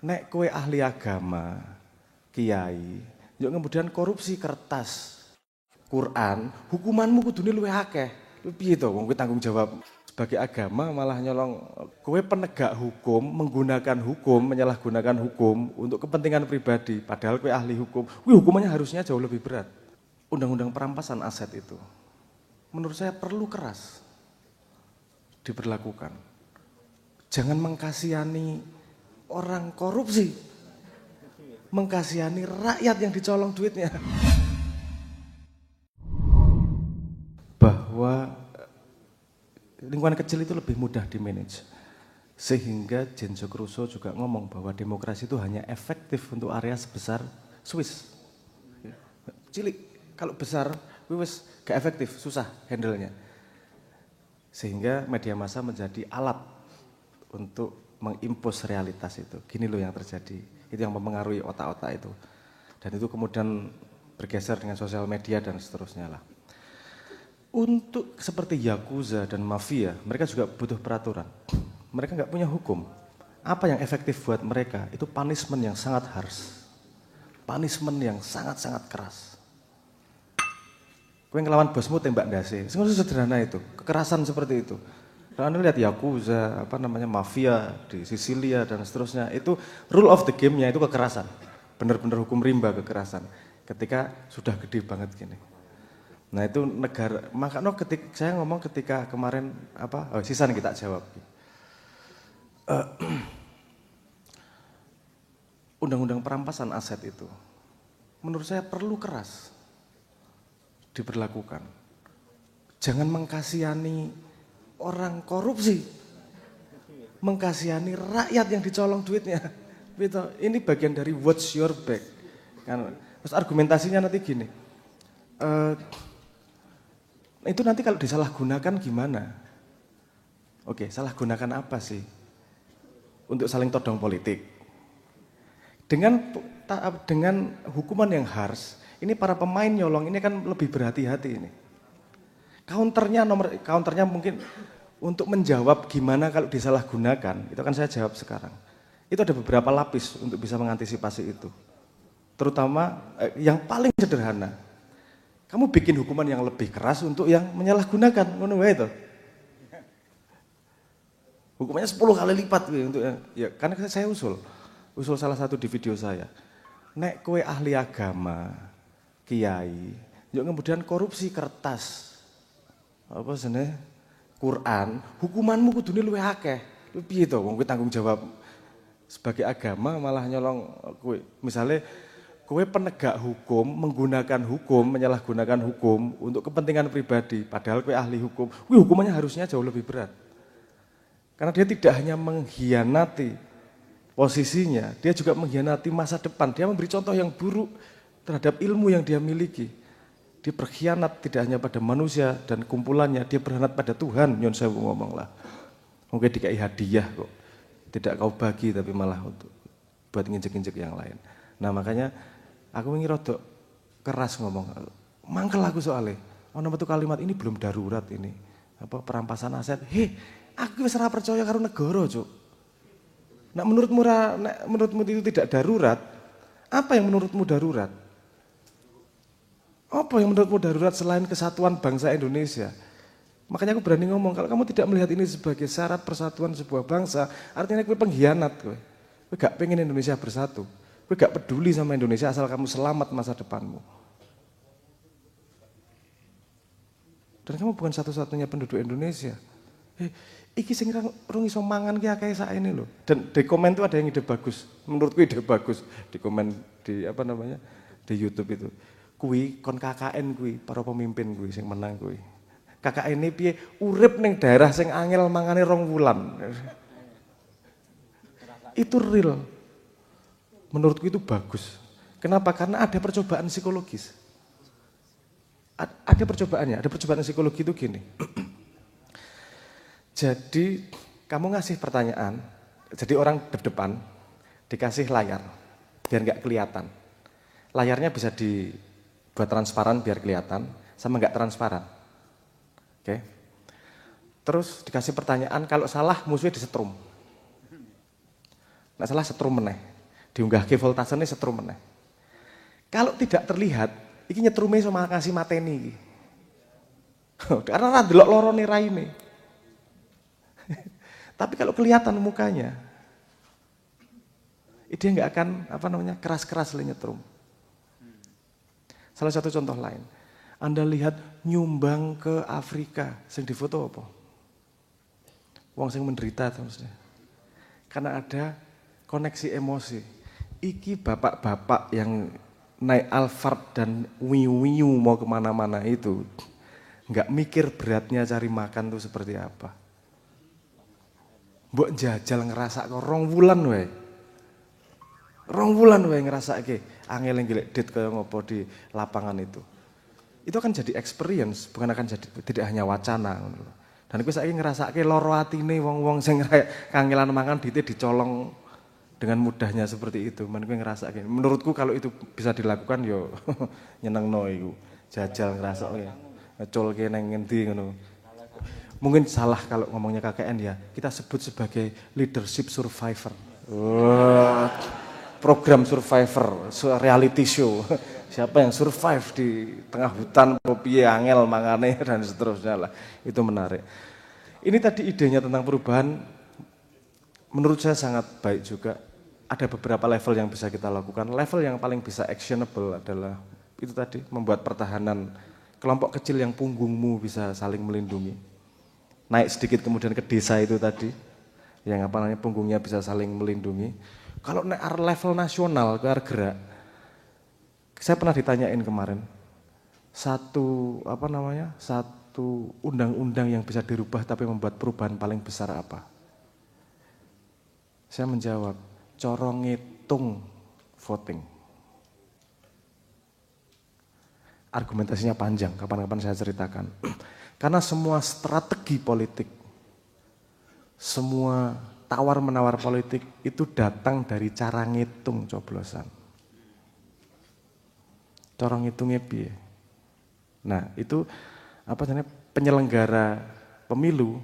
nek kowe ahli agama, kiai, yo kemudian korupsi kertas Quran, hukumanmu kudune luwih akeh. Piye to wong kowe tanggung jawab sebagai agama malah nyolong kowe penegak hukum, menggunakan hukum, menyalahgunakan hukum untuk kepentingan pribadi, padahal kowe ahli hukum. Kuwi hukumannya harusnya jauh lebih berat. Undang-undang perampasan aset itu menurut saya perlu keras diberlakukan. Jangan mengkasihani orang korupsi, mengkasihani rakyat yang dicolong duitnya. Bahwa lingkungan kecil itu lebih mudah dimanage. Sehingga Genjok Rousseau juga ngomong bahwa demokrasi itu hanya efektif untuk area sebesar Swiss. Cilik, kalau besar, wis gak efektif, susah handle-nya. Sehingga media massa menjadi alat untuk mengimpos realitas itu. Gini loh yang terjadi, itu yang mempengaruhi otak-otak itu. Dan itu kemudian bergeser dengan sosial media dan seterusnya lah. Untuk seperti Yakuza dan Mafia, mereka juga butuh peraturan. Mereka nggak punya hukum. Apa yang efektif buat mereka? Itu punishment yang sangat harsh. Punishment yang sangat-sangat keras. Kowe ngelawan bosmu tembak ndase. Sing sederhana itu, kekerasan seperti itu. Kalau Anda lihat Yakuza, Mafia di Sisilia dan seterusnya, itu rule of the game-nya itu kekerasan. Benar-benar hukum rimba kekerasan. Ketika sudah gede banget gini. Nah itu negara, makanya saya ngomong ketika kemarin sisa nih kita jawab. Undang-undang perampasan aset itu, menurut saya perlu keras diberlakukan. Jangan mengkasihani orang korupsi, mengkasihani rakyat yang dicolong duitnya. Ini bagian dari watch your back. Kan, terus argumentasinya nanti gini. Itu nanti kalau disalahgunakan gimana? Oke, salah gunakan apa sih? Untuk saling todong politik. Dengan hukuman yang harsh, ini para pemain nyolong ini kan lebih berhati-hati ini. Counternya mungkin untuk menjawab gimana kalau disalahgunakan, itu kan saya jawab sekarang. Itu ada beberapa lapis untuk bisa mengantisipasi itu. Terutama yang paling sederhana. Kamu bikin hukuman yang lebih keras untuk yang menyalahgunakan, ngono wae to. Hukumannya 10 kali lipat untuk ya karena saya usul salah satu di video saya. Nek kowe ahli agama, kiai, yo kemudian korupsi kertas. Quran, hukumanmu kudune luwih akeh. Piye to wong kowe tanggung jawab sebagai agama malah nyolong kowe. Misalnya kowe penegak hukum, menggunakan hukum, menyalahgunakan hukum untuk kepentingan pribadi, padahal kowe ahli hukum. Hukumannya harusnya jauh lebih berat. Karena dia tidak hanya mengkhianati posisinya, dia juga mengkhianati masa depan. Dia memberi contoh yang buruk terhadap ilmu yang dia miliki. Dia berkhianat tidak hanya pada manusia dan kumpulannya, dia berkhianat pada Tuhan. Nyon sewu ngomonglah. Mungkin dikai hadiah kok. Tidak kau bagi tapi malah untuk buat nginjek-injek yang lain. Nah makanya aku ingin rodok keras ngomong, mangkel aku soalnya. Ono metu kalimat ini belum darurat ini. Perampasan aset. Aku wis ora percaya karo negara, Cuk. Nek menurutmu itu tidak darurat, apa yang menurutmu darurat? Apa yang menurutmu darurat selain kesatuan bangsa Indonesia? Makanya aku berani ngomong, kalau kamu tidak melihat ini sebagai syarat persatuan sebuah bangsa, artinya kowe pengkhianat kowe. Kowe gak pengen Indonesia bersatu. Kowe gak peduli sama Indonesia asal kamu selamat masa depanmu. Dan kamu bukan satu-satunya penduduk Indonesia. Iki sing rung iso mangan ki akeh saene lho. Dan di komen itu ada yang ide bagus. Menurutku ide bagus di komen di di YouTube itu. Kuwi kon KKN kuwi, para pemimpin kuwi sing menang kuwi. KKN ini piye urip ning daerah sing angel mangane 2 wulan. Itu real. Menurutku itu bagus. Kenapa? Karena ada percobaan psikologis. Ada percobaannya, ada percobaan psikologi itu gini. Jadi kamu ngasih pertanyaan, jadi orang depan dikasih layar, biar nggak kelihatan. Layarnya bisa dibuat transparan biar kelihatan, sama nggak transparan. Oke. Terus dikasih pertanyaan, kalau salah musuhnya disetrum. Nggak salah setrum meneh. Diunggah ke voltasenya setrum meneh. Kalau tidak terlihat, iki nyetrume sama kasih mateni iki. Karena ra delok lorone raine. Tapi kalau kelihatan mukanya, dia nggak akan keras-keras nyetrum. Salah satu contoh lain, Anda lihat nyumbang ke Afrika, sing difoto apa? Wong sing menderita maksudnya. Karena ada koneksi emosi. Iki bapak-bapak yang naik Alphard dan wiu-wiu mau kemana-mana itu, nggak mikir beratnya cari makan tuh seperti apa. Mbok jajal ngerasa kok 2 wulan wae. 2 wulan wae ngrasake angel nggilek dit kaya ngopo di lapangan itu. Itu akan jadi experience, bukan akan jadi tidak hanya wacana. Dan kowe saiki ngrasake lara atine wong-wong sing kangelan mangan dite dicolong dengan mudahnya seperti itu. Men kowe ngrasake. Menurutku kalau itu bisa dilakukan yo nyenengno iku. Jajal ngrasake. Ngeculke nang ngendi ngono. Mungkin salah kalau ngomongnya KKN ya. Kita sebut sebagai leadership survivor. Program survivor, reality show. Siapa yang survive di tengah hutan, piye angel mangane dan seterusnya lah. Itu menarik. Ini tadi idenya tentang perubahan menurut saya sangat baik juga. Ada beberapa level yang bisa kita lakukan. Level yang paling bisa actionable adalah itu tadi, membuat pertahanan kelompok kecil yang punggungmu bisa saling melindungi. Naik sedikit kemudian ke desa itu tadi, yang punggungnya bisa saling melindungi. Kalau level nasional ke gerak, saya pernah ditanyain kemarin, satu undang-undang yang bisa dirubah tapi membuat perubahan paling besar apa? Saya menjawab, corong ngitung voting. Argumentasinya panjang, kapan-kapan saya ceritakan. Karena semua strategi politik, semua tawar-menawar politik itu datang dari cara ngitung coblosan. Cara ngitungnya piye? Nah, itu penyelenggara pemilu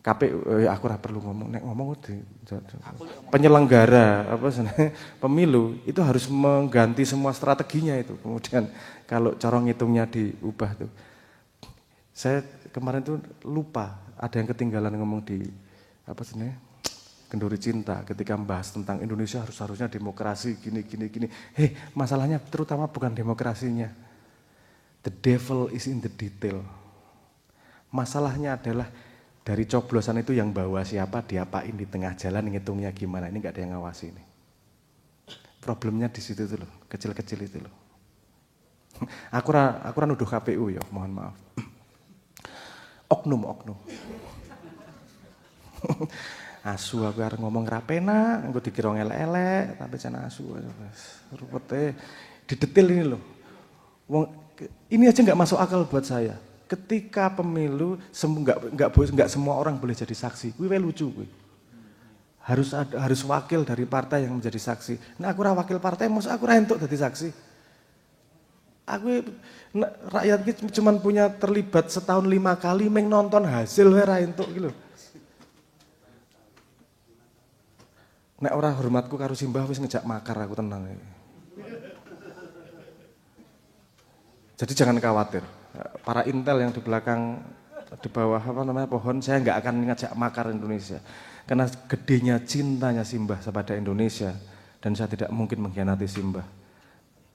KPU, aku ora perlu ngomong penyelenggara pemilu itu harus mengganti semua strateginya itu. Kemudian kalau cara ngitungnya diubah tuh. Saya kemarin tuh lupa, ada yang ketinggalan ngomong di Kenduri Cinta ketika membahas tentang Indonesia harusnya demokrasi gini. Masalahnya terutama bukan demokrasinya. The devil is in the detail. Masalahnya adalah dari coblosan itu yang bawa siapa, diapain di tengah jalan, ngitungnya gimana, ini nggak ada yang ngawasi ini. Problemnya di situ tuh loh, kecil-kecil itu loh. Aku nuduh KPU ya, mohon maaf. Oknum. Asu aku arep ngomong rapena, engko dikira elek-elek, tapi jan asu rupete didetail ini loh. Ini aja nggak masuk akal buat saya. Ketika pemilu nggak semua orang boleh jadi saksi. Kuwi lucu kuwi. Harus wakil dari partai yang menjadi saksi. Nah aku wakil partai, masa aku entuk dadi saksi. Rakyat kita cuma punya terlibat setahun 5 kali nonton hasil ra entuk gitu. Nek ora hormatku karo Simbah wis ngejak makar aku tenang. Jadi jangan khawatir. Para intel yang di belakang di bawah pohon, saya nggak akan ngajak makar Indonesia. Karena gedenya cintanya Simbah kepada Indonesia dan saya tidak mungkin mengkhianati Simbah.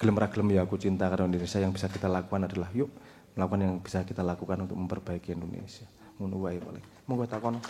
Gelem ra gelem ya aku cinta karena Indonesia. Yang bisa kita lakukan adalah yuk melakukan yang bisa kita lakukan untuk memperbaiki Indonesia. Ngono wae paling. Monggo takon.